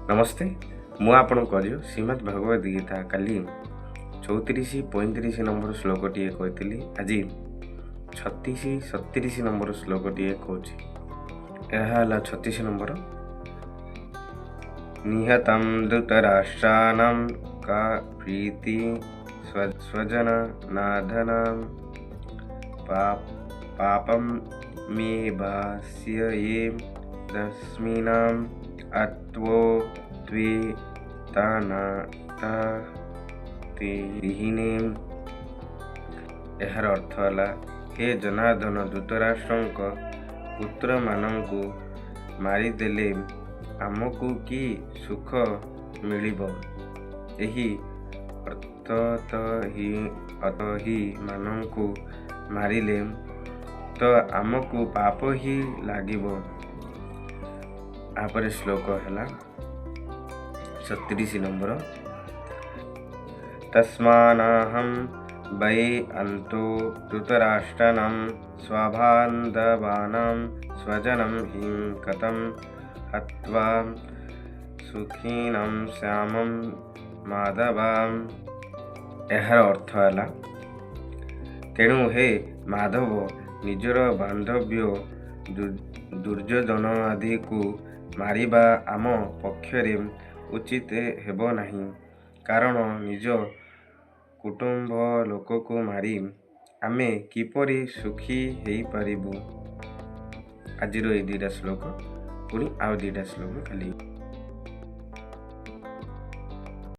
नमस्ते मु आपण करियो श्रीमद् भगवद गीता काली 34-35 नंबर श्लोकटी कहती आज 36-37 नंबर श्लोकटी कहूँ। यह 36 नंबर निहतं धृतराष्ट्राणां का प्रीति स्वजन नाधनां पापं मे भाष्ये दस्मिनाम् अत्वो त्वे तानातिहीने। यार अर्थ है हे जनार्दन धृतराष्ट्र पुत्र मानू मारिदेले आमको कि सुख मिलिब। एही अतहि मानू मारिले तो आमको पाप ही लागिब। आपरे श्लोक है 36 नंबर तस्मानाहं वै अंतो धृतराष्ट्राणां स्वबान्धवानां स्वजनं हिं कथं हत्वा सुखिनं श्यामं माधवाम्। यार अर्थ है तेणु हे माधव निजर बांधव्य दुर्योधन आदि को मारिबा आम पक्षरे उचित हेब नहीं, कारण निज कुटुंब लोक को मारी आमे किपरि सुखी हेई पारिबु। आज ये 2टा श्लोक पुणी आउ 2टा श्लोक खाली।